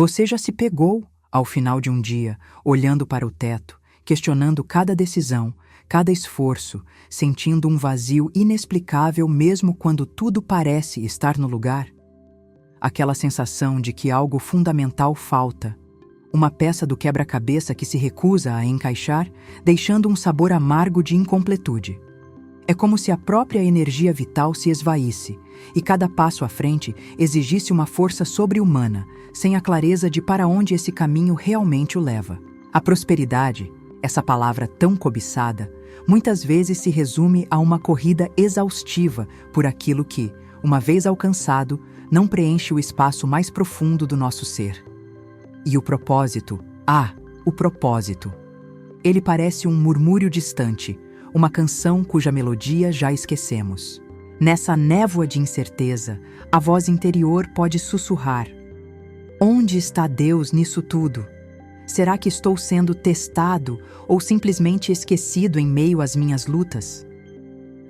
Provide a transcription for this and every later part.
Você já se pegou, ao final de um dia, olhando para o teto, questionando cada decisão, cada esforço, sentindo um vazio inexplicável mesmo quando tudo parece estar no lugar? Aquela sensação de que algo fundamental falta, uma peça do quebra-cabeça que se recusa a encaixar, deixando um sabor amargo de incompletude. É como se a própria energia vital se esvaísse, e cada passo à frente exigisse uma força sobre-humana, sem a clareza de para onde esse caminho realmente o leva. A prosperidade, essa palavra tão cobiçada, muitas vezes se resume a uma corrida exaustiva por aquilo que, uma vez alcançado, não preenche o espaço mais profundo do nosso ser. E o propósito, o propósito. Ele parece um murmúrio distante, uma canção cuja melodia já esquecemos. Nessa névoa de incerteza, a voz interior pode sussurrar: onde está Deus nisso tudo? Será que estou sendo testado ou simplesmente esquecido em meio às minhas lutas?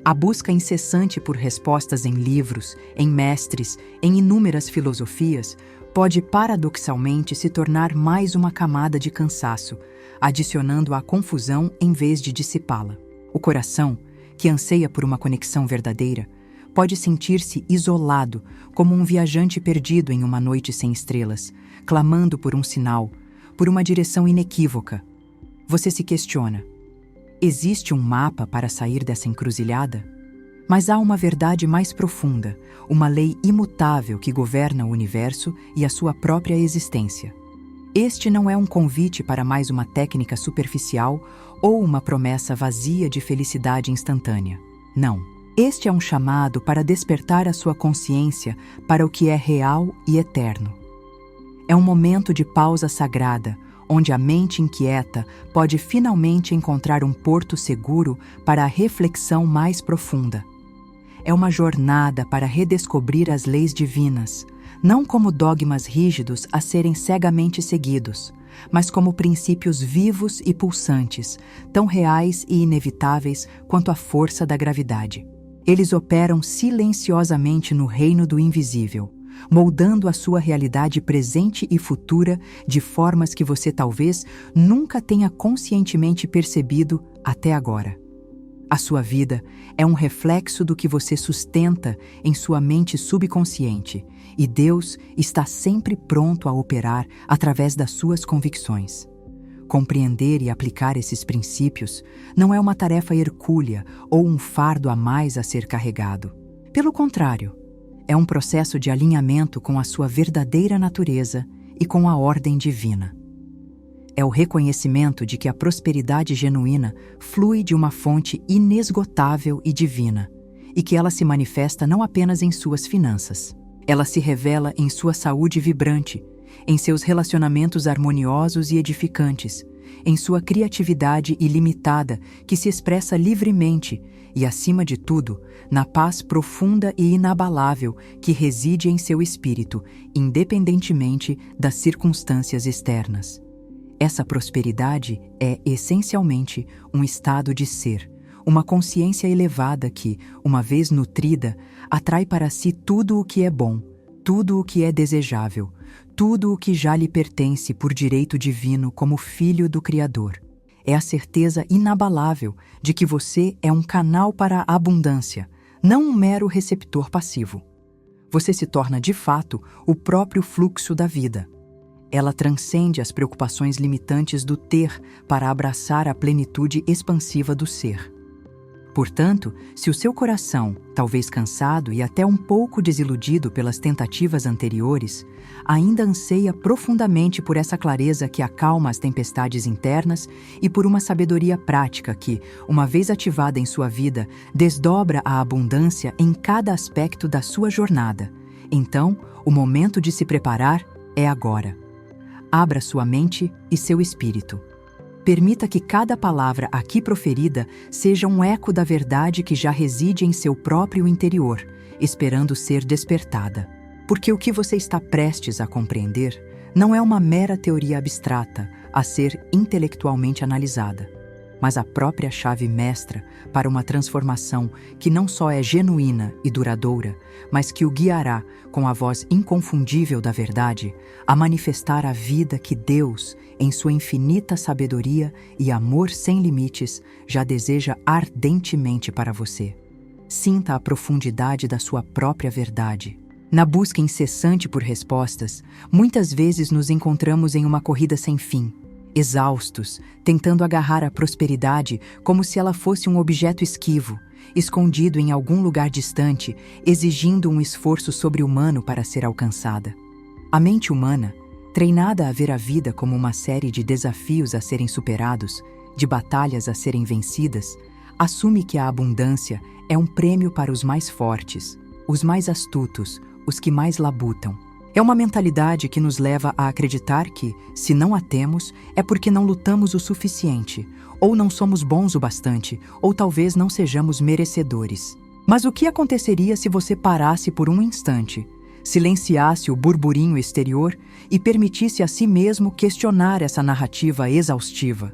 A busca incessante por respostas em livros, em mestres, em inúmeras filosofias, pode paradoxalmente se tornar mais uma camada de cansaço, adicionando à confusão em vez de dissipá-la. O coração, que anseia por uma conexão verdadeira, pode sentir-se isolado, como um viajante perdido em uma noite sem estrelas, clamando por um sinal, por uma direção inequívoca. Você se questiona: existe um mapa para sair dessa encruzilhada? Mas há uma verdade mais profunda, uma lei imutável que governa o universo e a sua própria existência. Este não é um convite para mais uma técnica superficial ou uma promessa vazia de felicidade instantânea. Não. Este é um chamado para despertar a sua consciência para o que é real e eterno. É um momento de pausa sagrada, onde a mente inquieta pode finalmente encontrar um porto seguro para a reflexão mais profunda. É uma jornada para redescobrir as leis divinas, não como dogmas rígidos a serem cegamente seguidos, mas como princípios vivos e pulsantes, tão reais e inevitáveis quanto a força da gravidade. Eles operam silenciosamente no reino do invisível, moldando a sua realidade presente e futura de formas que você talvez nunca tenha conscientemente percebido até agora. A sua vida é um reflexo do que você sustenta em sua mente subconsciente, e Deus está sempre pronto a operar através das suas convicções. Compreender e aplicar esses princípios não é uma tarefa hercúlea ou um fardo a mais a ser carregado. Pelo contrário, é um processo de alinhamento com a sua verdadeira natureza e com a ordem divina. É o reconhecimento de que a prosperidade genuína flui de uma fonte inesgotável e divina, e que ela se manifesta não apenas em suas finanças. Ela se revela em sua saúde vibrante, em seus relacionamentos harmoniosos e edificantes, em sua criatividade ilimitada que se expressa livremente e, acima de tudo, na paz profunda e inabalável que reside em seu espírito, independentemente das circunstâncias externas. Essa prosperidade é, essencialmente, um estado de ser, uma consciência elevada que, uma vez nutrida, atrai para si tudo o que é bom, tudo o que é desejável, tudo o que já lhe pertence por direito divino como filho do Criador. É a certeza inabalável de que você é um canal para a abundância, não um mero receptor passivo. Você se torna, de fato, o próprio fluxo da vida. Ela transcende as preocupações limitantes do ter para abraçar a plenitude expansiva do ser. Portanto, se o seu coração, talvez cansado e até um pouco desiludido pelas tentativas anteriores, ainda anseia profundamente por essa clareza que acalma as tempestades internas e por uma sabedoria prática que, uma vez ativada em sua vida, desdobra a abundância em cada aspecto da sua jornada, então o momento de se preparar é agora. Abra sua mente e seu espírito. Permita que cada palavra aqui proferida seja um eco da verdade que já reside em seu próprio interior, esperando ser despertada. Porque o que você está prestes a compreender não é uma mera teoria abstrata a ser intelectualmente analisada. mas a própria chave mestra para uma transformação que não só é genuína e duradoura, mas que o guiará, com a voz inconfundível da verdade, a manifestar a vida que Deus, em sua infinita sabedoria e amor sem limites, já deseja ardentemente para você. Sinta a profundidade da sua própria verdade. Na busca incessante por respostas, muitas vezes nos encontramos em uma corrida sem fim, exaustos, tentando agarrar a prosperidade como se ela fosse um objeto esquivo, escondido em algum lugar distante, exigindo um esforço sobre-humano para ser alcançada. A mente humana, treinada a ver a vida como uma série de desafios a serem superados, de batalhas a serem vencidas, assume que a abundância é um prêmio para os mais fortes, os mais astutos, os que mais labutam. É uma mentalidade que nos leva a acreditar que, se não a temos, é porque não lutamos o suficiente, ou não somos bons o bastante, ou talvez não sejamos merecedores. Mas o que aconteceria se você parasse por um instante, silenciasse o burburinho exterior e permitisse a si mesmo questionar essa narrativa exaustiva?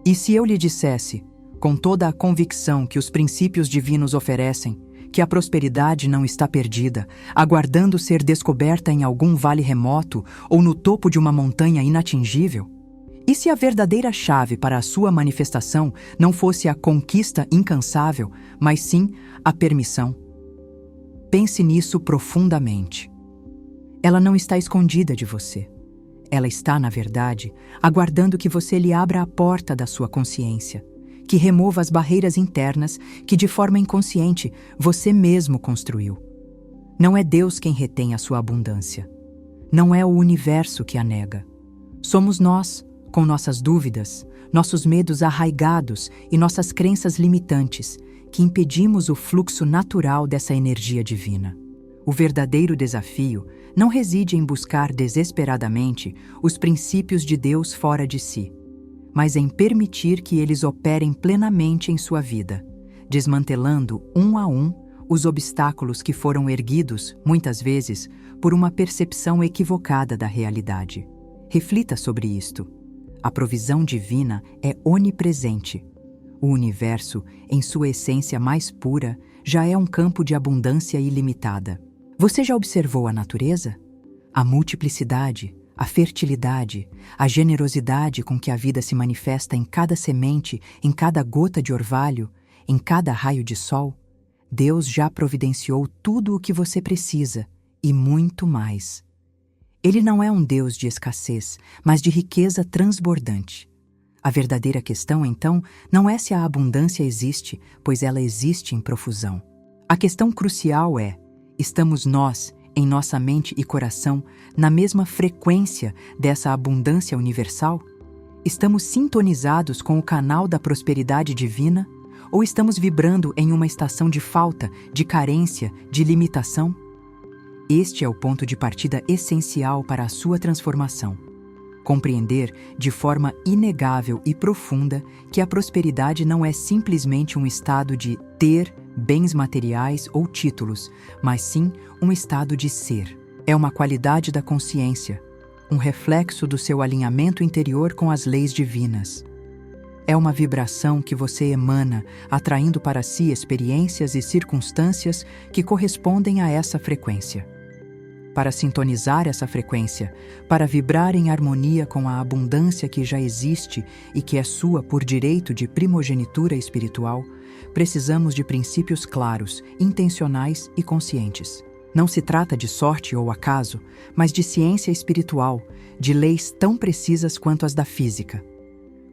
E se eu lhe dissesse, com toda a convicção que os princípios divinos oferecem, que a prosperidade não está perdida, aguardando ser descoberta em algum vale remoto ou no topo de uma montanha inatingível? E se a verdadeira chave para a sua manifestação não fosse a conquista incansável, mas sim a permissão? Pense nisso profundamente. Ela não está escondida de você. Ela está, na verdade, aguardando que você lhe abra a porta da sua consciência, que remova as barreiras internas que, de forma inconsciente, você mesmo construiu. Não é Deus quem retém a sua abundância. Não é o universo que a nega. Somos nós, com nossas dúvidas, nossos medos arraigados e nossas crenças limitantes, que impedimos o fluxo natural dessa energia divina. O verdadeiro desafio não reside em buscar desesperadamente os princípios de Deus fora de si, mas em permitir que eles operem plenamente em sua vida, desmantelando um a um os obstáculos que foram erguidos, muitas vezes, por uma percepção equivocada da realidade. Reflita sobre isto. A provisão divina é onipresente. O universo, em sua essência mais pura, já é um campo de abundância ilimitada. Você já observou a natureza? A multiplicidade, a fertilidade, a generosidade com que a vida se manifesta em cada semente, em cada gota de orvalho, em cada raio de sol? Deus já providenciou tudo o que você precisa e muito mais. Ele não é um Deus de escassez, mas de riqueza transbordante. A verdadeira questão, então, não é se a abundância existe, pois ela existe em profusão. A questão crucial é: estamos nós, em nossa mente e coração, na mesma frequência dessa abundância universal? Estamos sintonizados com o canal da prosperidade divina? Ou estamos vibrando em uma estação de falta, de carência, de limitação? Este é o ponto de partida essencial para a sua transformação. Compreender de forma inegável e profunda que a prosperidade não é simplesmente um estado de ter bens materiais ou títulos, mas sim um estado de ser. É uma qualidade da consciência, um reflexo do seu alinhamento interior com as leis divinas. É uma vibração que você emana, atraindo para si experiências e circunstâncias que correspondem a essa frequência. Para sintonizar essa frequência, para vibrar em harmonia com a abundância que já existe e que é sua por direito de primogenitura espiritual, precisamos de princípios claros, intencionais e conscientes. Não se trata de sorte ou acaso, mas de ciência espiritual, de leis tão precisas quanto as da física.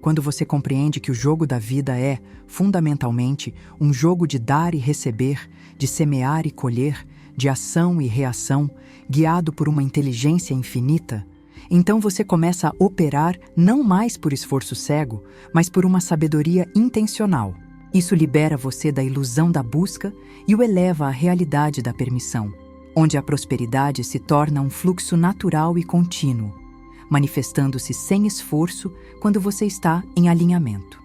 Quando você compreende que o jogo da vida é, fundamentalmente, um jogo de dar e receber, de semear e colher, de ação e reação, guiado por uma inteligência infinita, então você começa a operar não mais por esforço cego, mas por uma sabedoria intencional. Isso libera você da ilusão da busca e o eleva à realidade da permissão, onde a prosperidade se torna um fluxo natural e contínuo, manifestando-se sem esforço quando você está em alinhamento.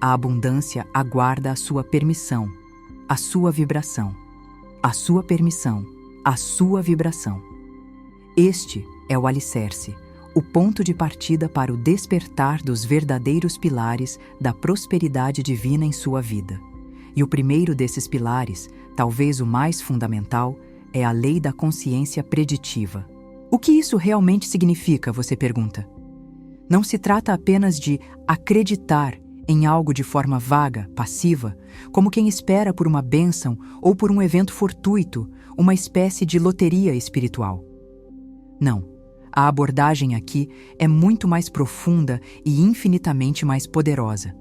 A abundância aguarda a sua permissão, a sua vibração. A sua permissão, a sua vibração. Este é o alicerce, o ponto de partida para o despertar dos verdadeiros pilares da prosperidade divina em sua vida. E o primeiro desses pilares, talvez o mais fundamental, é a lei da consciência preditiva. O que isso realmente significa, você pergunta? Não se trata apenas de acreditar em algo de forma vaga, passiva, como quem espera por uma bênção ou por um evento fortuito, uma espécie de loteria espiritual. Não, a abordagem aqui é muito mais profunda e infinitamente mais poderosa.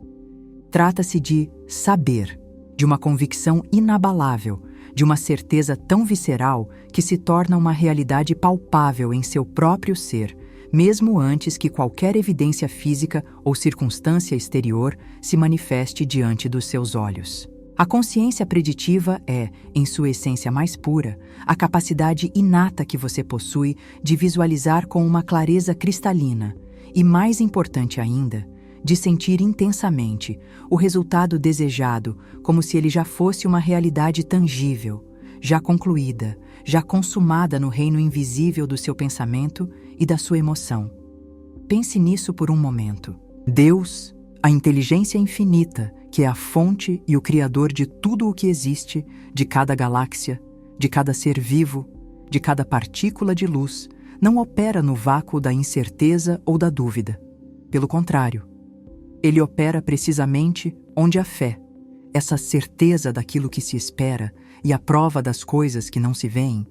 Trata-se de saber, de uma convicção inabalável, de uma certeza tão visceral que se torna uma realidade palpável em seu próprio ser, mesmo antes que qualquer evidência física ou circunstância exterior se manifeste diante dos seus olhos. A consciência preditiva é, em sua essência mais pura, a capacidade inata que você possui de visualizar com uma clareza cristalina e, mais importante ainda, de sentir intensamente o resultado desejado como se ele já fosse uma realidade tangível, já concluída, já consumada no reino invisível do seu pensamento e da sua emoção. Pense nisso por um momento. Deus, a inteligência infinita, que é a fonte e o criador de tudo o que existe, de cada galáxia, de cada ser vivo, de cada partícula de luz, não opera no vácuo da incerteza ou da dúvida. Pelo contrário, ele opera precisamente onde a fé, essa certeza daquilo que se espera e a prova das coisas que não se veem,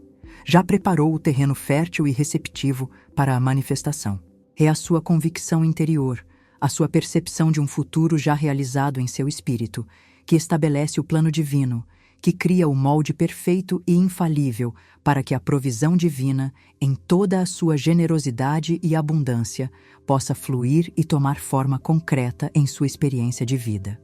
já preparou o terreno fértil e receptivo para a manifestação. É a sua convicção interior, a sua percepção de um futuro já realizado em seu espírito, que estabelece o plano divino, que cria o molde perfeito e infalível para que a provisão divina, em toda a sua generosidade e abundância, possa fluir e tomar forma concreta em sua experiência de vida.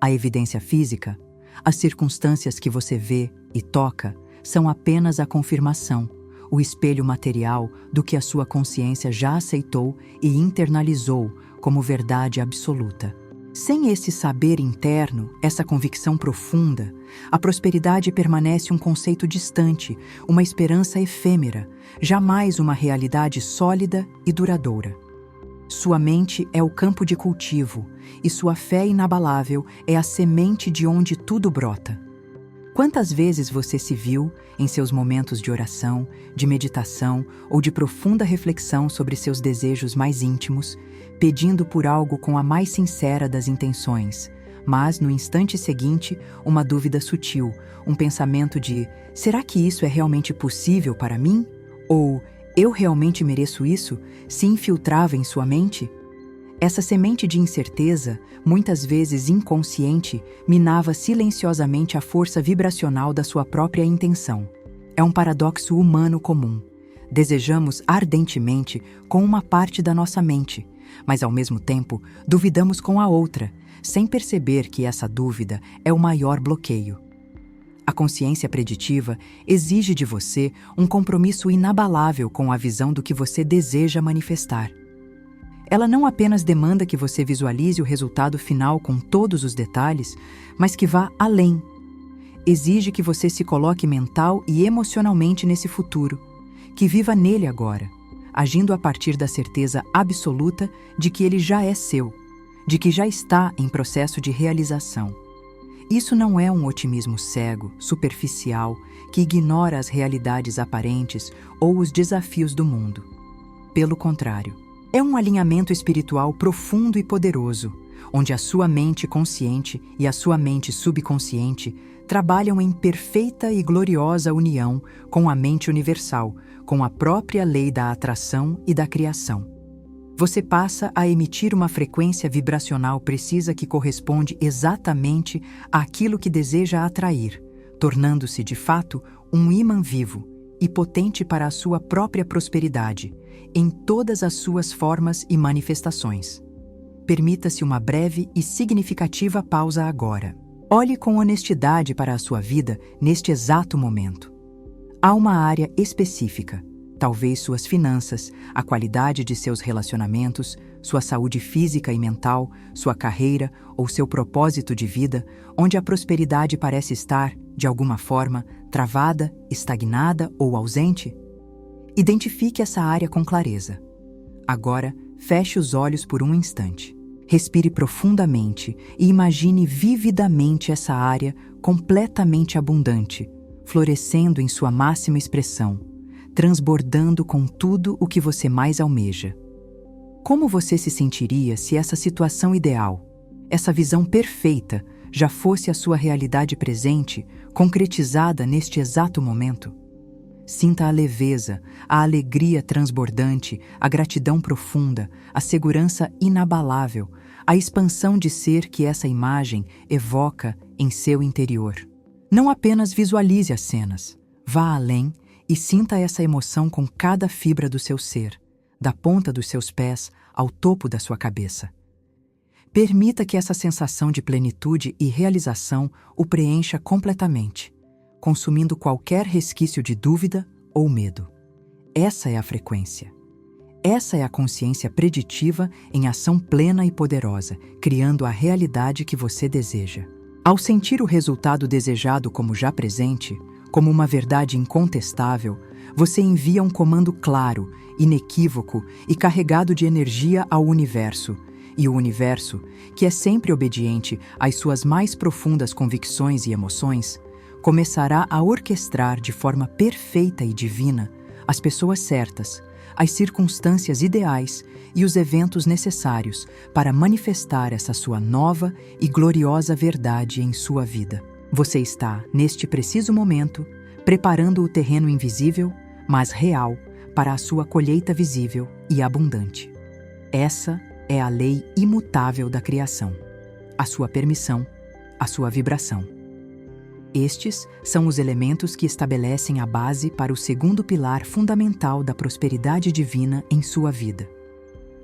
A evidência física, as circunstâncias que você vê e toca, são apenas a confirmação, o espelho material do que a sua consciência já aceitou e internalizou como verdade absoluta. Sem esse saber interno, essa convicção profunda, a prosperidade permanece um conceito distante, uma esperança efêmera, jamais uma realidade sólida e duradoura. Sua mente é o campo de cultivo e sua fé inabalável é a semente de onde tudo brota. Quantas vezes você se viu, em seus momentos de oração, de meditação ou de profunda reflexão sobre seus desejos mais íntimos, pedindo por algo com a mais sincera das intenções, mas, no instante seguinte, uma dúvida sutil, um pensamento de será que isso é realmente possível para mim? Ou eu realmente mereço isso? Se infiltrava em sua mente? Essa semente de incerteza, muitas vezes inconsciente, minava silenciosamente a força vibracional da sua própria intenção. É um paradoxo humano comum. Desejamos ardentemente com uma parte da nossa mente, mas ao mesmo tempo duvidamos com a outra, sem perceber que essa dúvida é o maior bloqueio. A consciência preditiva exige de você um compromisso inabalável com a visão do que você deseja manifestar. Ela não apenas demanda que você visualize o resultado final com todos os detalhes, mas que vá além. Exige que você se coloque mental e emocionalmente nesse futuro, que viva nele agora, agindo a partir da certeza absoluta de que ele já é seu, de que já está em processo de realização. Isso não é um otimismo cego, superficial, que ignora as realidades aparentes ou os desafios do mundo. Pelo contrário, é um alinhamento espiritual profundo e poderoso, onde a sua mente consciente e a sua mente subconsciente trabalham em perfeita e gloriosa união com a mente universal, com a própria lei da atração e da criação. Você passa a emitir uma frequência vibracional precisa que corresponde exatamente àquilo que deseja atrair, tornando-se, de fato, um ímã vivo e potente para a sua própria prosperidade, em todas as suas formas e manifestações. Permita-se uma breve e significativa pausa agora. Olhe com honestidade para a sua vida neste exato momento. Há uma área específica, talvez suas finanças, a qualidade de seus relacionamentos, sua saúde física e mental, sua carreira ou seu propósito de vida, onde a prosperidade parece estar, de alguma forma, travada, estagnada ou ausente? Identifique essa área com clareza. Agora, feche os olhos por um instante. Respire profundamente e imagine vividamente essa área completamente abundante, florescendo em sua máxima expressão, transbordando com tudo o que você mais almeja. Como você se sentiria se essa situação ideal, essa visão perfeita, já fosse a sua realidade presente, concretizada neste exato momento? Sinta a leveza, a alegria transbordante, a gratidão profunda, a segurança inabalável, a expansão de ser que essa imagem evoca em seu interior. Não apenas visualize as cenas, vá além e sinta essa emoção com cada fibra do seu ser, da ponta dos seus pés ao topo da sua cabeça. Permita que essa sensação de plenitude e realização o preencha completamente, consumindo qualquer resquício de dúvida ou medo. Essa é a frequência. Essa é a consciência preditiva em ação plena e poderosa, criando a realidade que você deseja. Ao sentir o resultado desejado como já presente, como uma verdade incontestável, você envia um comando claro, inequívoco e carregado de energia ao universo. E o universo, que é sempre obediente às suas mais profundas convicções e emoções, começará a orquestrar de forma perfeita e divina as pessoas certas, as circunstâncias ideais e os eventos necessários para manifestar essa sua nova e gloriosa verdade em sua vida. Você está, neste preciso momento, preparando o terreno invisível, mas real, para a sua colheita visível e abundante. Essa é a lei imutável da criação, a sua permissão, a sua vibração. Estes são os elementos que estabelecem a base para o segundo pilar fundamental da prosperidade divina em sua vida: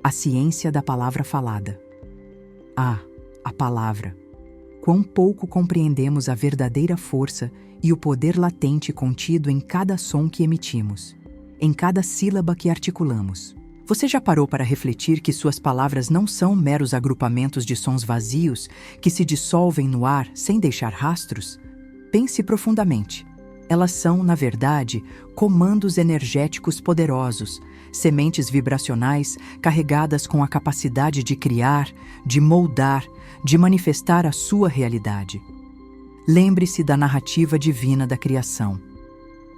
a ciência da palavra falada. A palavra. Quão pouco compreendemos a verdadeira força e o poder latente contido em cada som que emitimos, em cada sílaba que articulamos. Você já parou para refletir que suas palavras não são meros agrupamentos de sons vazios que se dissolvem no ar sem deixar rastros? Pense profundamente. Elas são, na verdade, comandos energéticos poderosos, sementes vibracionais carregadas com a capacidade de criar, de moldar, de manifestar a sua realidade. Lembre-se da narrativa divina da criação.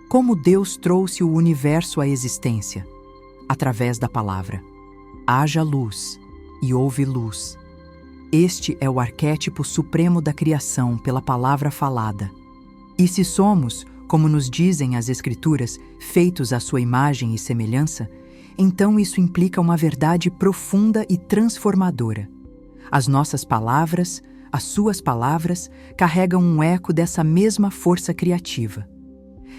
Como Deus trouxe o universo à existência? Através da palavra. Haja luz, e houve luz. Este é o arquétipo supremo da criação pela palavra falada. E se somos, como nos dizem as Escrituras, feitos à sua imagem e semelhança, então isso implica uma verdade profunda e transformadora. As nossas palavras, as suas palavras, carregam um eco dessa mesma força criativa.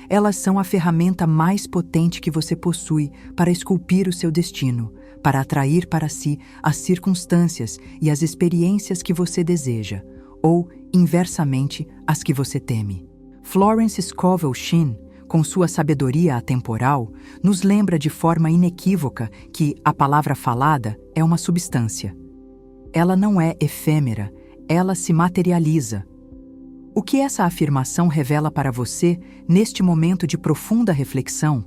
Elas são a ferramenta mais potente que você possui para esculpir o seu destino, para atrair para si as circunstâncias e as experiências que você deseja, ou, inversamente, as que você teme. Florence Scovel Shinn, com sua sabedoria atemporal, nos lembra de forma inequívoca que a palavra falada é uma substância. Ela não é efêmera, ela se materializa. O que essa afirmação revela para você neste momento de profunda reflexão?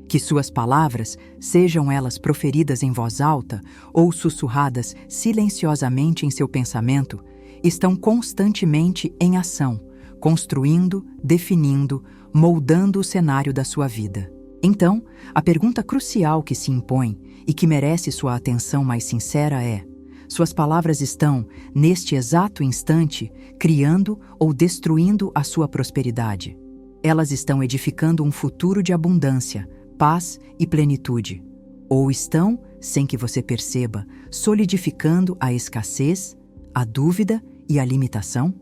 Que suas palavras, sejam elas proferidas em voz alta ou sussurradas silenciosamente em seu pensamento, estão constantemente em ação, construindo, definindo, moldando o cenário da sua vida. Então, a pergunta crucial que se impõe e que merece sua atenção mais sincera é: suas palavras estão, neste exato instante, criando ou destruindo a sua prosperidade? Elas estão edificando um futuro de abundância, paz e plenitude? Ou estão, sem que você perceba, solidificando a escassez, a dúvida e a limitação?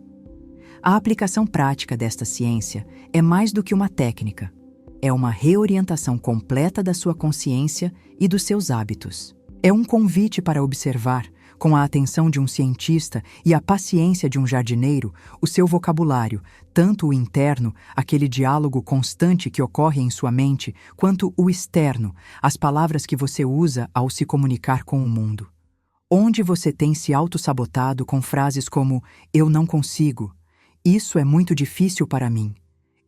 A aplicação prática desta ciência é mais do que uma técnica. É uma reorientação completa da sua consciência e dos seus hábitos. É um convite para observar, com a atenção de um cientista e a paciência de um jardineiro, o seu vocabulário, tanto o interno, aquele diálogo constante que ocorre em sua mente, quanto o externo, as palavras que você usa ao se comunicar com o mundo. Onde você tem se autossabotado com frases como "eu não consigo", "isso é muito difícil para mim",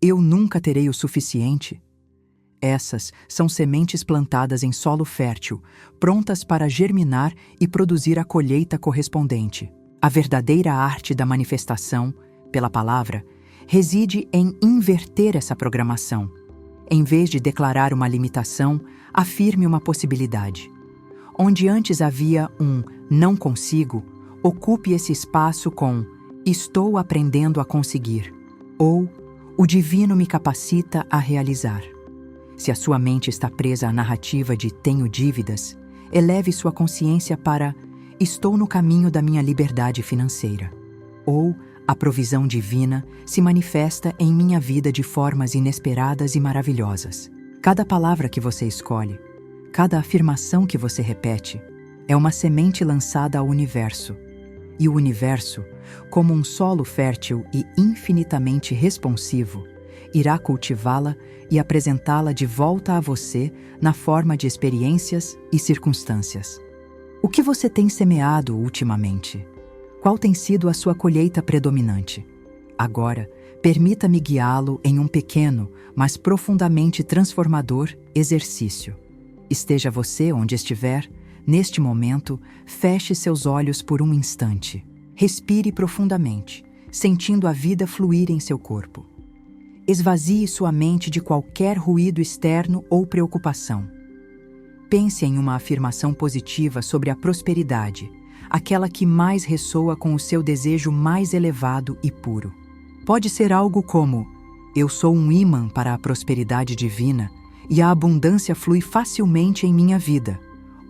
"eu nunca terei o suficiente"? Essas são sementes plantadas em solo fértil, prontas para germinar e produzir a colheita correspondente. A verdadeira arte da manifestação, pela palavra, reside em inverter essa programação. Em vez de declarar uma limitação, afirme uma possibilidade. Onde antes havia um não consigo, ocupe esse espaço com estou aprendendo a conseguir ou o divino me capacita a realizar. Se a sua mente está presa à narrativa de tenho dívidas, eleve sua consciência para estou no caminho da minha liberdade financeira. Ou a provisão divina se manifesta em minha vida de formas inesperadas e maravilhosas. Cada palavra que você escolhe, cada afirmação que você repete, é uma semente lançada ao universo. E o universo, como um solo fértil e infinitamente responsivo, irá cultivá-la e apresentá-la de volta a você na forma de experiências e circunstâncias. O que você tem semeado ultimamente? Qual tem sido a sua colheita predominante? Agora, permita-me guiá-lo em um pequeno, mas profundamente transformador exercício. Esteja você onde estiver, neste momento, feche seus olhos por um instante. Respire profundamente, sentindo a vida fluir em seu corpo. Esvazie sua mente de qualquer ruído externo ou preocupação. Pense em uma afirmação positiva sobre a prosperidade, aquela que mais ressoa com o seu desejo mais elevado e puro. Pode ser algo como: eu sou um ímã para a prosperidade divina e a abundância flui facilmente em minha vida.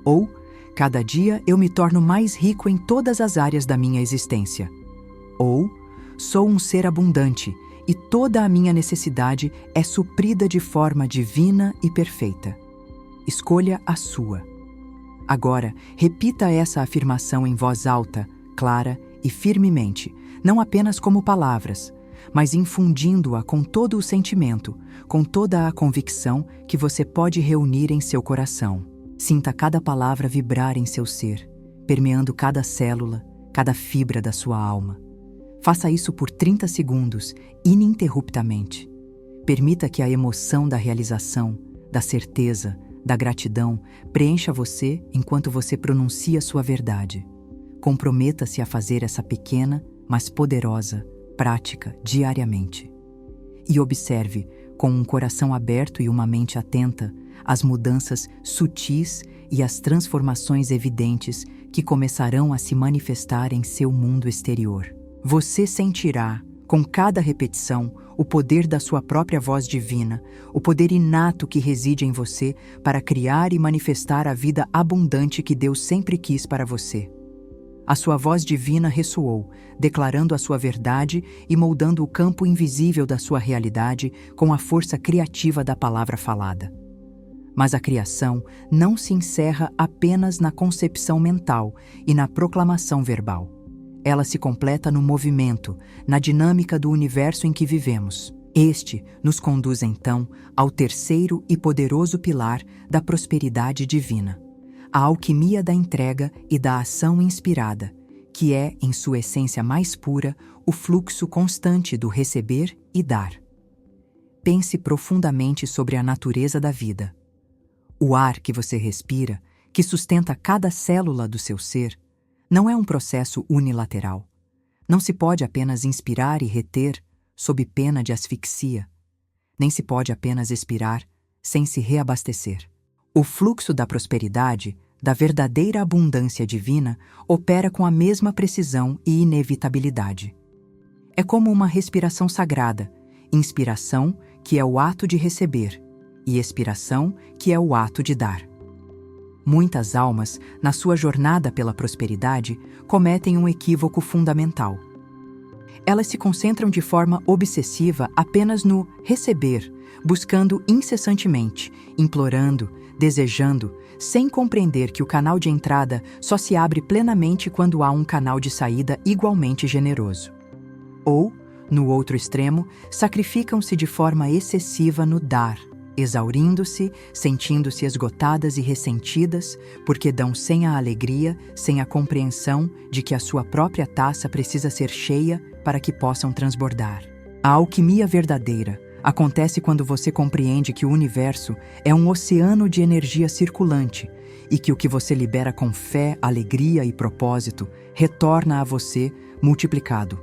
Ou, cada dia eu me torno mais rico em todas as áreas da minha existência. Ou, sou um ser abundante e toda a minha necessidade é suprida de forma divina e perfeita. Escolha a sua. Agora, repita essa afirmação em voz alta, clara e firmemente, não apenas como palavras, mas infundindo-a com todo o sentimento, com toda a convicção que você pode reunir em seu coração. Sinta cada palavra vibrar em seu ser, permeando cada célula, cada fibra da sua alma. Faça isso por 30 segundos, ininterruptamente. Permita que a emoção da realização, da certeza, da gratidão preencha você enquanto você pronuncia sua verdade. Comprometa-se a fazer essa pequena, mas poderosa, prática diariamente. E observe, com um coração aberto e uma mente atenta, as mudanças sutis e as transformações evidentes que começarão a se manifestar em seu mundo exterior. Você sentirá, com cada repetição, o poder da sua própria voz divina, o poder inato que reside em você para criar e manifestar a vida abundante que Deus sempre quis para você. A sua voz divina ressoou, declarando a sua verdade e moldando o campo invisível da sua realidade com a força criativa da palavra falada. Mas a criação não se encerra apenas na concepção mental e na proclamação verbal. Ela se completa no movimento, na dinâmica do universo em que vivemos. Este nos conduz então ao terceiro e poderoso pilar da prosperidade divina, a alquimia da entrega e da ação inspirada, que é, em sua essência mais pura, o fluxo constante do receber e dar. Pense profundamente sobre a natureza da vida. O ar que você respira, que sustenta cada célula do seu ser, não é um processo unilateral. Não se pode apenas inspirar e reter, sob pena de asfixia. Nem se pode apenas expirar, sem se reabastecer. O fluxo da prosperidade, da verdadeira abundância divina, opera com a mesma precisão e inevitabilidade. É como uma respiração sagrada, inspiração, que é o ato de receber, e expiração, que é o ato de dar. Muitas almas, na sua jornada pela prosperidade, cometem um equívoco fundamental. Elas se concentram de forma obsessiva apenas no receber, buscando incessantemente, implorando, desejando, sem compreender que o canal de entrada só se abre plenamente quando há um canal de saída igualmente generoso. Ou, no outro extremo, sacrificam-se de forma excessiva no dar, exaurindo-se, sentindo-se esgotadas e ressentidas, porque dão sem a alegria, sem a compreensão de que a sua própria taça precisa ser cheia para que possam transbordar. A alquimia verdadeira, Acontece quando você compreende que o universo é um oceano de energia circulante e que o que você libera com fé, alegria e propósito retorna a você multiplicado.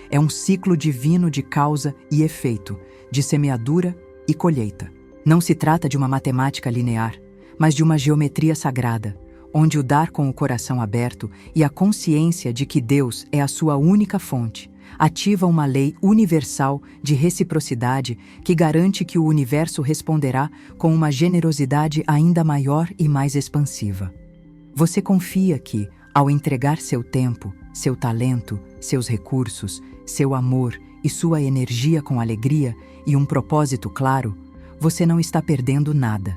É um ciclo divino de causa e efeito, de semeadura e colheita. Não se trata de uma matemática linear, mas de uma geometria sagrada, onde o dar com o coração aberto e a consciência de que Deus é a sua única fonte ativa uma lei universal de reciprocidade que garante que o universo responderá com uma generosidade ainda maior e mais expansiva. Você confia que, ao entregar seu tempo, seu talento, seus recursos, seu amor e sua energia com alegria e um propósito claro, você não está perdendo nada.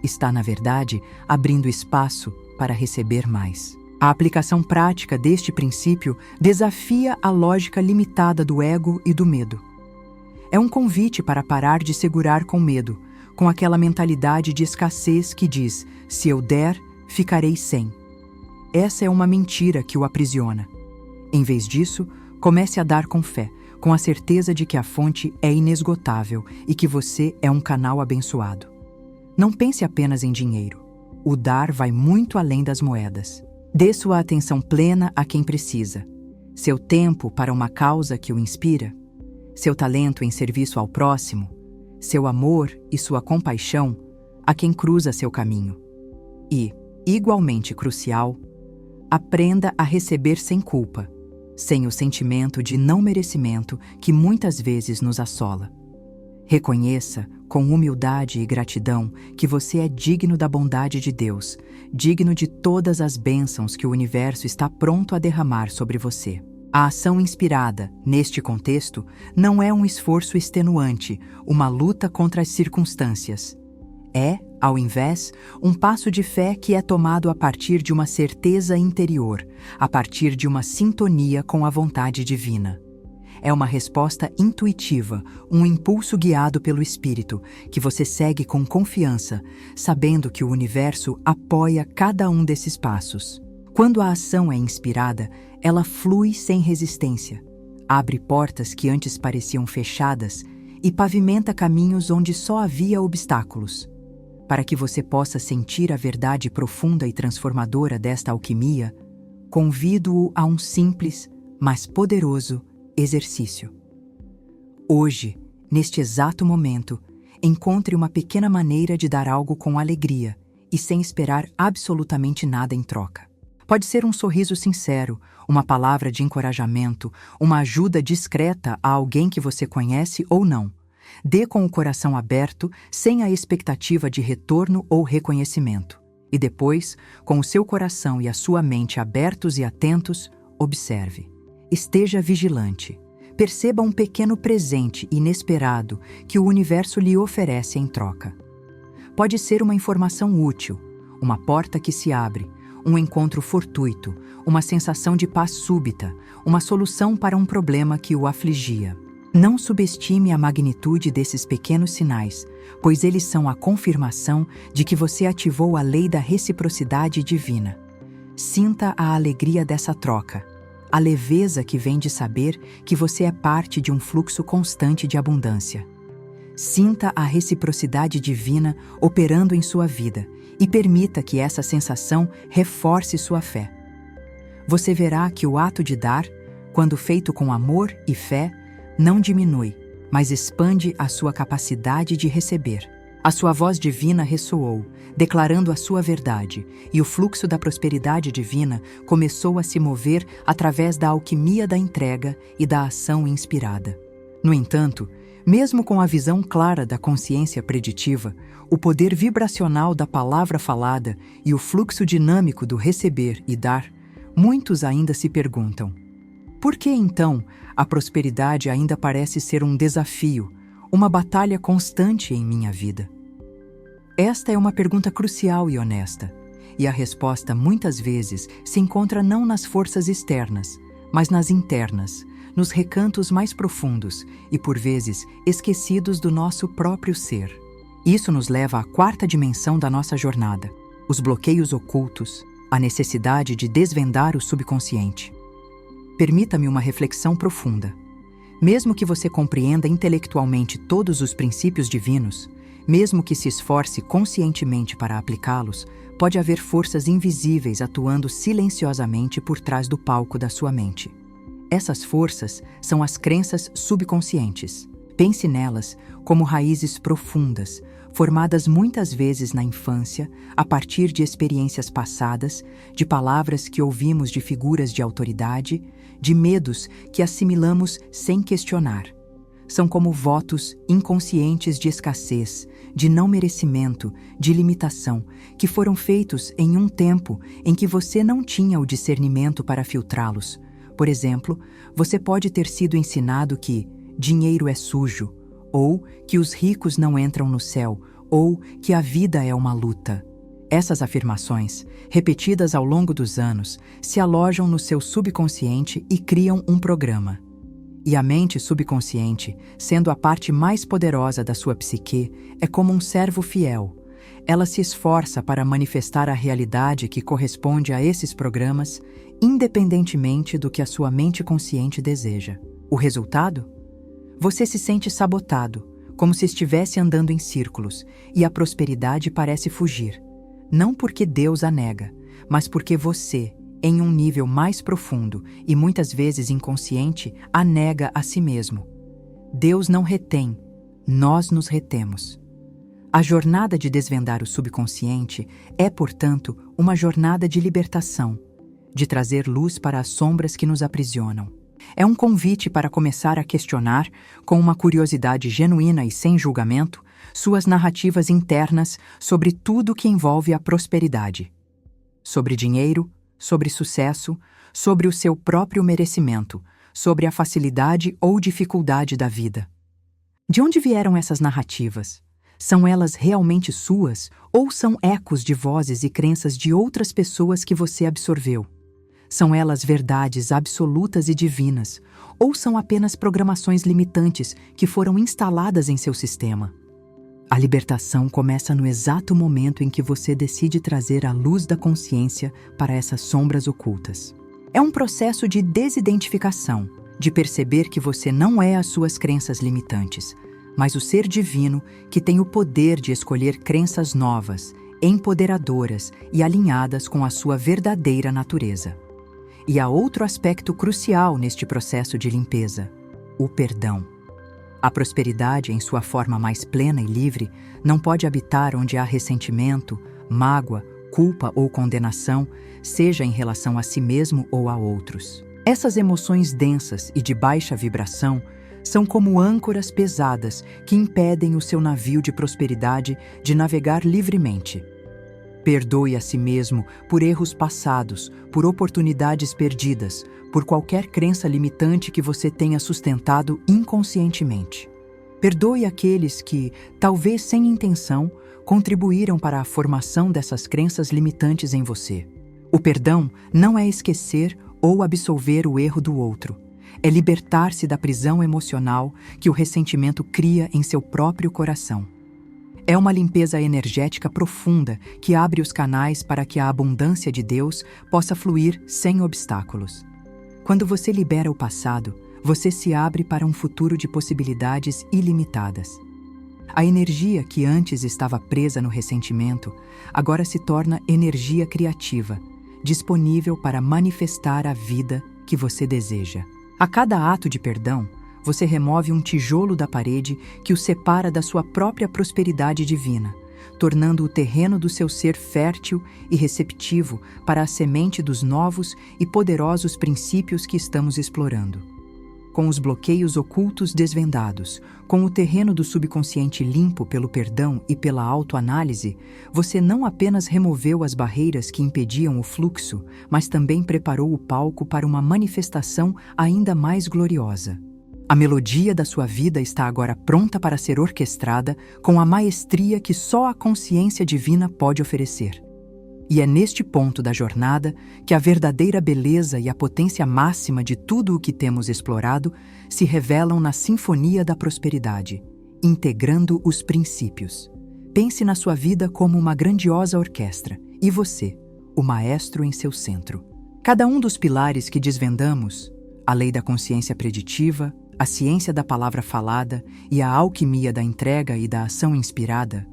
Está, na verdade, abrindo espaço para receber mais. A aplicação prática deste princípio desafia a lógica limitada do ego e do medo. É um convite para parar de segurar com medo, com aquela mentalidade de escassez que diz: se eu der, ficarei sem. Essa é uma mentira que o aprisiona. Em vez disso, comece a dar com fé, com a certeza de que a fonte é inesgotável e que você é um canal abençoado. Não pense apenas em dinheiro. O dar vai muito além das moedas. Dê sua atenção plena a quem precisa, seu tempo para uma causa que o inspira, seu talento em serviço ao próximo, seu amor e sua compaixão a quem cruza seu caminho. E, igualmente crucial, aprenda a receber sem culpa, sem o sentimento de não merecimento que muitas vezes nos assola. Reconheça, com humildade e gratidão, que você é digno da bondade de Deus, digno de todas as bênçãos que o universo está pronto a derramar sobre você. A ação inspirada, neste contexto, não é um esforço extenuante, uma luta contra as circunstâncias. É, ao invés, um passo de fé que é tomado a partir de uma certeza interior, a partir de uma sintonia com a vontade divina. É uma resposta intuitiva, um impulso guiado pelo Espírito, que você segue com confiança, sabendo que o universo apoia cada um desses passos. Quando a ação é inspirada, ela flui sem resistência, abre portas que antes pareciam fechadas e pavimenta caminhos onde só havia obstáculos. Para que você possa sentir a verdade profunda e transformadora desta alquimia, convido-o a um simples, mas poderoso exercício. Hoje, neste exato momento, encontre uma pequena maneira de dar algo com alegria e sem esperar absolutamente nada em troca. Pode ser um sorriso sincero, uma palavra de encorajamento, uma ajuda discreta a alguém que você conhece ou não. Dê com o coração aberto, sem a expectativa de retorno ou reconhecimento. E depois, com o seu coração e a sua mente abertos e atentos, observe. Esteja vigilante. Perceba um pequeno presente inesperado que o universo lhe oferece em troca. Pode ser uma informação útil, uma porta que se abre, um encontro fortuito, uma sensação de paz súbita, uma solução para um problema que o afligia. Não subestime a magnitude desses pequenos sinais, pois eles são a confirmação de que você ativou a lei da reciprocidade divina. Sinta a alegria dessa troca, a leveza que vem de saber que você é parte de um fluxo constante de abundância. Sinta a reciprocidade divina operando em sua vida e permita que essa sensação reforce sua fé. Você verá que o ato de dar, quando feito com amor e fé, não diminui, mas expande a sua capacidade de receber. A sua voz divina ressoou, declarando a sua verdade, e o fluxo da prosperidade divina começou a se mover através da alquimia da entrega e da ação inspirada. No entanto, mesmo com a visão clara da consciência preditiva, o poder vibracional da palavra falada e o fluxo dinâmico do receber e dar, muitos ainda se perguntam: por que então a prosperidade ainda parece ser um desafio, uma batalha constante em minha vida? Esta é uma pergunta crucial e honesta, e a resposta muitas vezes se encontra não nas forças externas, mas nas internas, nos recantos mais profundos e, por vezes, esquecidos do nosso próprio ser. Isso nos leva à quarta dimensão da nossa jornada, os bloqueios ocultos, a necessidade de desvendar o subconsciente. Permita-me uma reflexão profunda. Mesmo que você compreenda intelectualmente todos os princípios divinos, mesmo que se esforce conscientemente para aplicá-los, pode haver forças invisíveis atuando silenciosamente por trás do palco da sua mente. Essas forças são as crenças subconscientes. Pense nelas como raízes profundas, formadas muitas vezes na infância, a partir de experiências passadas, de palavras que ouvimos de figuras de autoridade, de medos que assimilamos sem questionar. São como votos inconscientes de escassez, de não merecimento, de limitação, que foram feitos em um tempo em que você não tinha o discernimento para filtrá-los. Por exemplo, você pode ter sido ensinado que dinheiro é sujo, ou que os ricos não entram no céu, ou que a vida é uma luta. Essas afirmações, repetidas ao longo dos anos, se alojam no seu subconsciente e criam um programa. E a mente subconsciente, sendo a parte mais poderosa da sua psique, é como um servo fiel. Ela se esforça para manifestar a realidade que corresponde a esses programas, independentemente do que a sua mente consciente deseja. O resultado? Você se sente sabotado, como se estivesse andando em círculos, e a prosperidade parece fugir. Não porque Deus a nega, mas porque você, em um nível mais profundo e muitas vezes inconsciente, a nega a si mesmo. Deus não retém, nós nos retemos. A jornada de desvendar o subconsciente é, portanto, uma jornada de libertação, de trazer luz para as sombras que nos aprisionam. É um convite para começar a questionar, com uma curiosidade genuína e sem julgamento, suas narrativas internas sobre tudo que envolve a prosperidade. Sobre dinheiro, sobre sucesso, sobre o seu próprio merecimento, sobre a facilidade ou dificuldade da vida. De onde vieram essas narrativas? São elas realmente suas ou são ecos de vozes e crenças de outras pessoas que você absorveu? São elas verdades absolutas e divinas, ou são apenas programações limitantes que foram instaladas em seu sistema? A libertação começa no exato momento em que você decide trazer a luz da consciência para essas sombras ocultas. É um processo de desidentificação, de perceber que você não é as suas crenças limitantes, mas o ser divino que tem o poder de escolher crenças novas, empoderadoras e alinhadas com a sua verdadeira natureza. E há outro aspecto crucial neste processo de limpeza: o perdão. A prosperidade, em sua forma mais plena e livre, não pode habitar onde há ressentimento, mágoa, culpa ou condenação, seja em relação a si mesmo ou a outros. Essas emoções densas e de baixa vibração são como âncoras pesadas que impedem o seu navio de prosperidade de navegar livremente. Perdoe a si mesmo por erros passados, por oportunidades perdidas, por qualquer crença limitante que você tenha sustentado inconscientemente. Perdoe aqueles que, talvez sem intenção, contribuíram para a formação dessas crenças limitantes em você. O perdão não é esquecer ou absolver o erro do outro. É libertar-se da prisão emocional que o ressentimento cria em seu próprio coração. É uma limpeza energética profunda que abre os canais para que a abundância de Deus possa fluir sem obstáculos. Quando você libera o passado, você se abre para um futuro de possibilidades ilimitadas. A energia que antes estava presa no ressentimento, agora se torna energia criativa, disponível para manifestar a vida que você deseja. A cada ato de perdão, você remove um tijolo da parede que o separa da sua própria prosperidade divina, tornando o terreno do seu ser fértil e receptivo para a semente dos novos e poderosos princípios que estamos explorando. Com os bloqueios ocultos desvendados, com o terreno do subconsciente limpo pelo perdão e pela autoanálise, você não apenas removeu as barreiras que impediam o fluxo, mas também preparou o palco para uma manifestação ainda mais gloriosa. A melodia da sua vida está agora pronta para ser orquestrada com a maestria que só a consciência divina pode oferecer. E é neste ponto da jornada que a verdadeira beleza e a potência máxima de tudo o que temos explorado se revelam na sinfonia da prosperidade, integrando os princípios. Pense na sua vida como uma grandiosa orquestra, e você, o maestro em seu centro. Cada um dos pilares que desvendamos, a lei da consciência preditiva, A ciência da palavra falada e a alquimia da entrega e da ação inspirada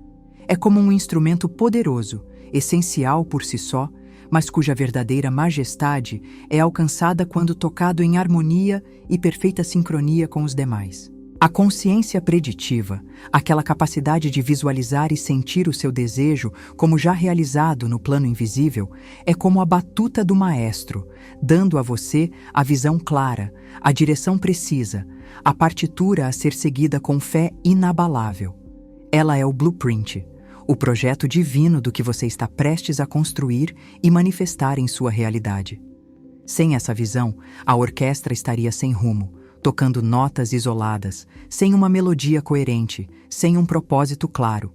é como um instrumento poderoso, essencial por si só, mas cuja verdadeira majestade é alcançada quando tocado em harmonia e perfeita sincronia com os demais. A consciência preditiva, aquela capacidade de visualizar e sentir o seu desejo como já realizado no plano invisível, é como a batuta do maestro, dando a você a visão clara, a direção precisa, a partitura a ser seguida com fé inabalável. Ela é o blueprint, o projeto divino do que você está prestes a construir e manifestar em sua realidade. Sem essa visão, a orquestra estaria sem rumo, tocando notas isoladas, sem uma melodia coerente, sem um propósito claro.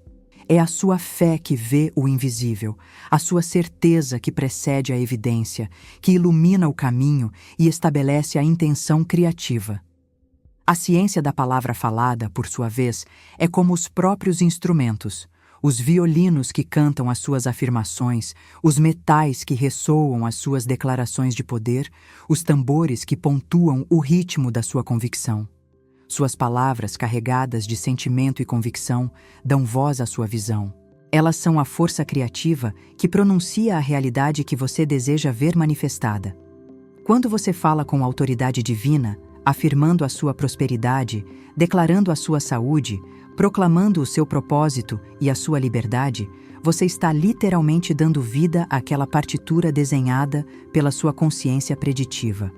É a sua fé que vê o invisível, a sua certeza que precede a evidência, que ilumina o caminho e estabelece a intenção criativa. A ciência da palavra falada, por sua vez, é como os próprios instrumentos, os violinos que cantam as suas afirmações, os metais que ressoam as suas declarações de poder, os tambores que pontuam o ritmo da sua convicção. Suas palavras, carregadas de sentimento e convicção, dão voz à sua visão. Elas são a força criativa que pronuncia a realidade que você deseja ver manifestada. Quando você fala com autoridade divina, afirmando a sua prosperidade, declarando a sua saúde, proclamando o seu propósito e a sua liberdade, você está literalmente dando vida àquela partitura desenhada pela sua consciência preditiva.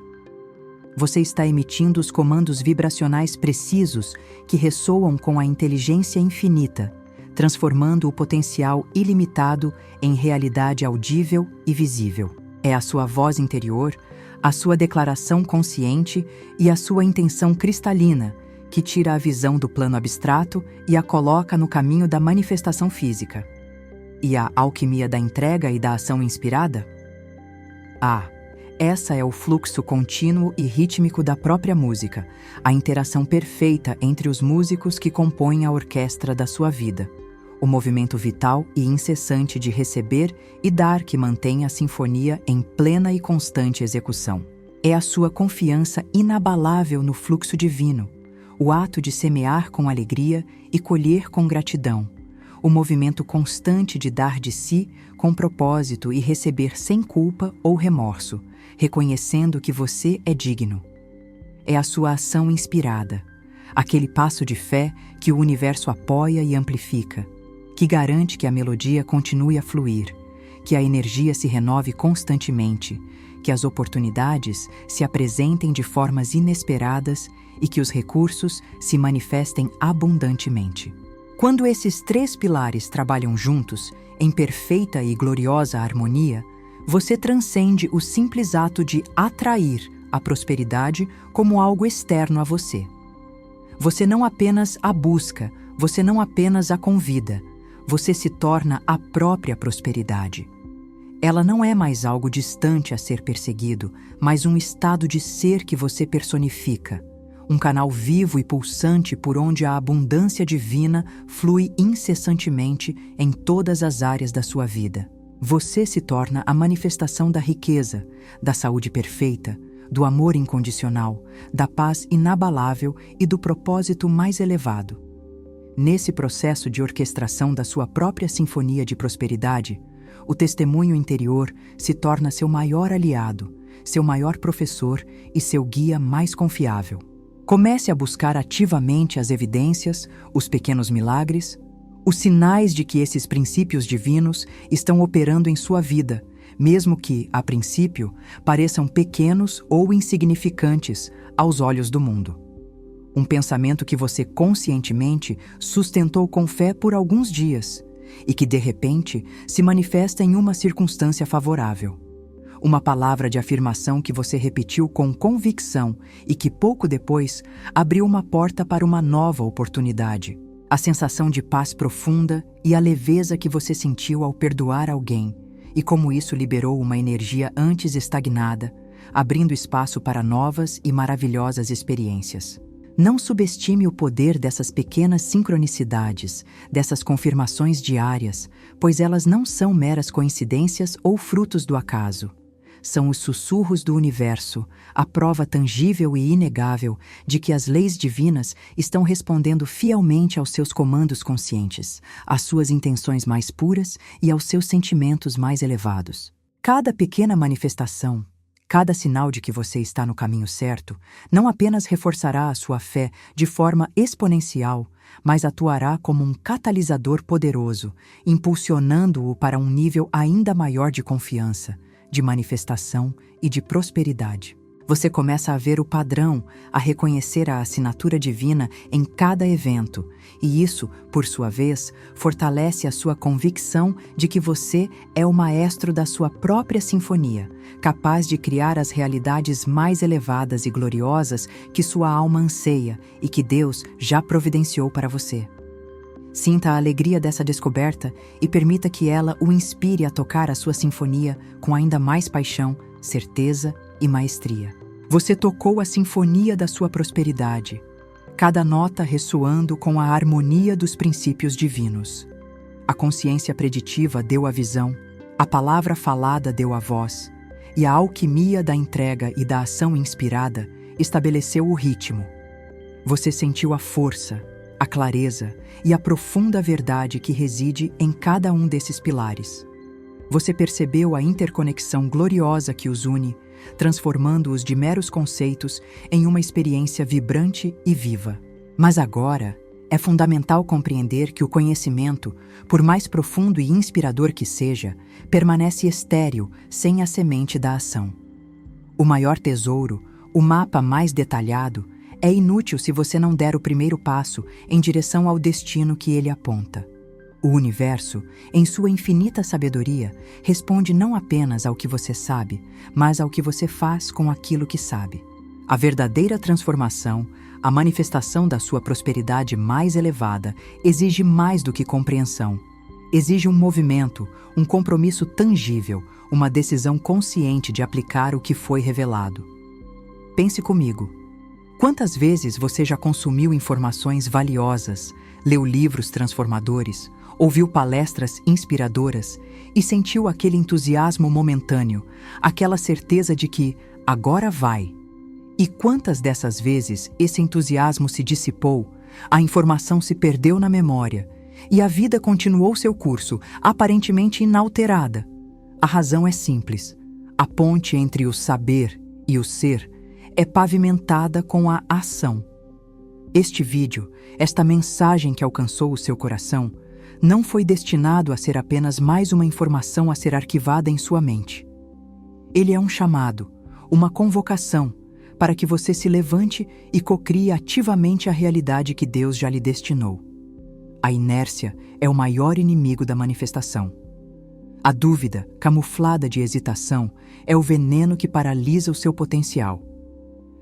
Você está emitindo os comandos vibracionais precisos que ressoam com a inteligência infinita, transformando o potencial ilimitado em realidade audível e visível. É a sua voz interior, a sua declaração consciente e a sua intenção cristalina que tira a visão do plano abstrato e a coloca no caminho da manifestação física. E a alquimia da entrega e da ação inspirada? Essa é o fluxo contínuo e rítmico da própria música, a interação perfeita entre os músicos que compõem a orquestra da sua vida, o movimento vital e incessante de receber e dar que mantém a sinfonia em plena e constante execução. É a sua confiança inabalável no fluxo divino, o ato de semear com alegria e colher com gratidão, o movimento constante de dar de si com propósito e receber sem culpa ou remorso, reconhecendo que você é digno. É a sua ação inspirada, aquele passo de fé que o universo apoia e amplifica, que garante que a melodia continue a fluir, que a energia se renove constantemente, que as oportunidades se apresentem de formas inesperadas e que os recursos se manifestem abundantemente. Quando esses três pilares trabalham juntos, em perfeita e gloriosa harmonia, você transcende o simples ato de atrair a prosperidade como algo externo a você. Você não apenas a busca, você não apenas a convida, você se torna a própria prosperidade. Ela não é mais algo distante a ser perseguido, mas um estado de ser que você personifica, um canal vivo e pulsante por onde a abundância divina flui incessantemente em todas as áreas da sua vida. Você se torna a manifestação da riqueza, da saúde perfeita, do amor incondicional, da paz inabalável e do propósito mais elevado. Nesse processo de orquestração da sua própria sinfonia de prosperidade, o testemunho interior se torna seu maior aliado, seu maior professor e seu guia mais confiável. Comece a buscar ativamente as evidências, os pequenos milagres, os sinais de que esses princípios divinos estão operando em sua vida, mesmo que, a princípio, pareçam pequenos ou insignificantes aos olhos do mundo. Um pensamento que você conscientemente sustentou com fé por alguns dias e que, de repente, se manifesta em uma circunstância favorável. Uma palavra de afirmação que você repetiu com convicção e que, pouco depois, abriu uma porta para uma nova oportunidade. A sensação de paz profunda e a leveza que você sentiu ao perdoar alguém, e como isso liberou uma energia antes estagnada, abrindo espaço para novas e maravilhosas experiências. Não subestime o poder dessas pequenas sincronicidades, dessas confirmações diárias, pois elas não são meras coincidências ou frutos do acaso. são os sussurros do universo, a prova tangível e inegável de que as leis divinas estão respondendo fielmente aos seus comandos conscientes, às suas intenções mais puras e aos seus sentimentos mais elevados. Cada pequena manifestação, cada sinal de que você está no caminho certo, não apenas reforçará a sua fé de forma exponencial, mas atuará como um catalisador poderoso, impulsionando-o para um nível ainda maior de confiança, de manifestação e de prosperidade. Você começa a ver o padrão, a reconhecer a assinatura divina em cada evento, e isso, por sua vez, fortalece a sua convicção de que você é o maestro da sua própria sinfonia, capaz de criar as realidades mais elevadas e gloriosas que sua alma anseia e que Deus já providenciou para você. Sinta a alegria dessa descoberta e permita que ela o inspire a tocar a sua sinfonia com ainda mais paixão, certeza e maestria. Você tocou a sinfonia da sua prosperidade, cada nota ressoando com a harmonia dos princípios divinos. A consciência preditiva deu a visão, a palavra falada deu a voz, e a alquimia da entrega e da ação inspirada estabeleceu o ritmo. Você sentiu a força, a clareza e a profunda verdade que reside em cada um desses pilares. Você percebeu a interconexão gloriosa que os une, transformando-os de meros conceitos em uma experiência vibrante e viva. Mas agora, é fundamental compreender que o conhecimento, por mais profundo e inspirador que seja, permanece estéril sem a semente da ação. O maior tesouro, o mapa mais detalhado, é inútil se você não der o primeiro passo em direção ao destino que ele aponta. O universo, em sua infinita sabedoria, responde não apenas ao que você sabe, mas ao que você faz com aquilo que sabe. A verdadeira transformação, a manifestação da sua prosperidade mais elevada, exige mais do que compreensão. Exige um movimento, um compromisso tangível, uma decisão consciente de aplicar o que foi revelado. Pense comigo. Quantas vezes você já consumiu informações valiosas, leu livros transformadores, ouviu palestras inspiradoras e sentiu aquele entusiasmo momentâneo, aquela certeza de que agora vai? E quantas dessas vezes esse entusiasmo se dissipou, a informação se perdeu na memória e a vida continuou seu curso, aparentemente inalterada? A razão é simples. A ponte entre o saber e o ser é pavimentada com a ação. Este vídeo, esta mensagem que alcançou o seu coração, não foi destinado a ser apenas mais uma informação a ser arquivada em sua mente. Ele é um chamado, uma convocação, para que você se levante e cocrie ativamente a realidade que Deus já lhe destinou. A inércia é o maior inimigo da manifestação. A dúvida, camuflada de hesitação, é o veneno que paralisa o seu potencial.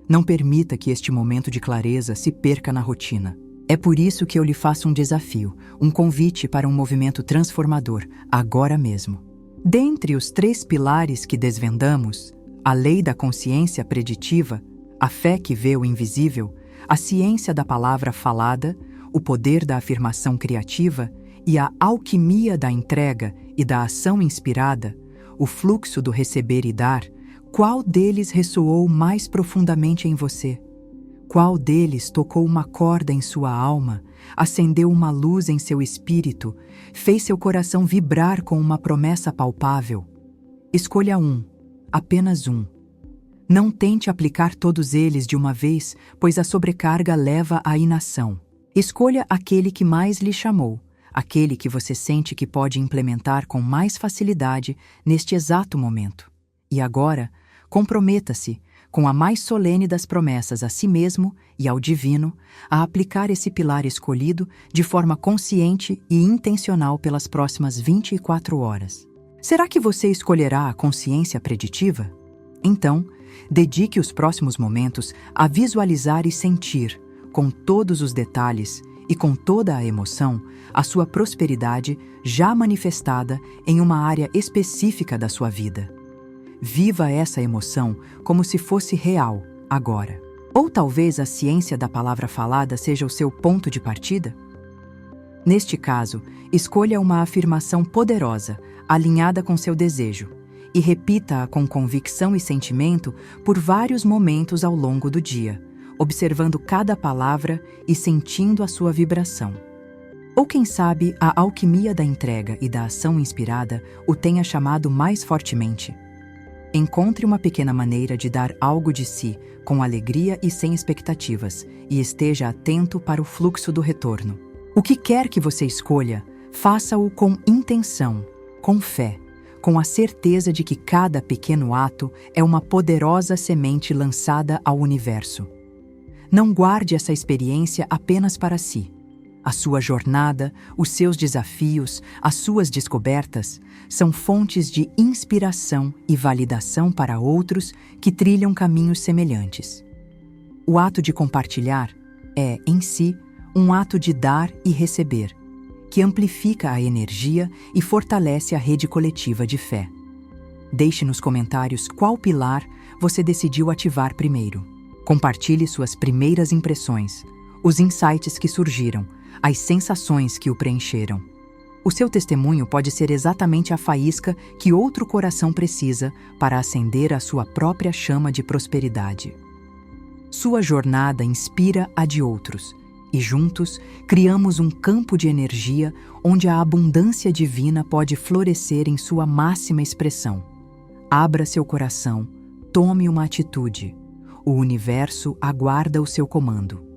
Não permita que este momento de clareza se perca na rotina. É por isso que eu lhe faço um desafio, um convite para um movimento transformador, agora mesmo. Dentre os 3 pilares que desvendamos, a lei da consciência preditiva, a fé que vê o invisível, a ciência da palavra falada, o poder da afirmação criativa e a alquimia da entrega e da ação inspirada, o fluxo do receber e dar, qual deles ressoou mais profundamente em você? Qual deles tocou uma corda em sua alma, acendeu uma luz em seu espírito, fez seu coração vibrar com uma promessa palpável? Escolha um, apenas um. Não tente aplicar todos eles de uma vez, pois a sobrecarga leva à inação. Escolha aquele que mais lhe chamou, aquele que você sente que pode implementar com mais facilidade neste exato momento. E agora, comprometa-se, com a mais solene das promessas a si mesmo e ao divino, a aplicar esse pilar escolhido de forma consciente e intencional pelas próximas 24 horas. Será que você escolherá a consciência preditiva? Então, dedique os próximos momentos a visualizar e sentir, com todos os detalhes e com toda a emoção, a sua prosperidade já manifestada em uma área específica da sua vida. Viva essa emoção como se fosse real, agora. Ou talvez a ciência da palavra falada seja o seu ponto de partida? Neste caso, escolha uma afirmação poderosa, alinhada com seu desejo, e repita-a com convicção e sentimento por vários momentos ao longo do dia, observando cada palavra e sentindo a sua vibração. Ou quem sabe a alquimia da entrega e da ação inspirada o tenha chamado mais fortemente. Encontre uma pequena maneira de dar algo de si, com alegria e sem expectativas, e esteja atento para o fluxo do retorno. O que quer que você escolha, faça-o com intenção, com fé, com a certeza de que cada pequeno ato é uma poderosa semente lançada ao universo. Não guarde essa experiência apenas para si. A sua jornada, os seus desafios, as suas descobertas são fontes de inspiração e validação para outros que trilham caminhos semelhantes. O ato de compartilhar é, em si, um ato de dar e receber, que amplifica a energia e fortalece a rede coletiva de fé. Deixe nos comentários qual pilar você decidiu ativar primeiro. Compartilhe suas primeiras impressões, os insights que surgiram, as sensações que o preencheram. O seu testemunho pode ser exatamente a faísca que outro coração precisa para acender a sua própria chama de prosperidade. Sua jornada inspira a de outros, e juntos criamos um campo de energia onde a abundância divina pode florescer em sua máxima expressão. Abra seu coração, tome uma atitude. O universo aguarda o seu comando.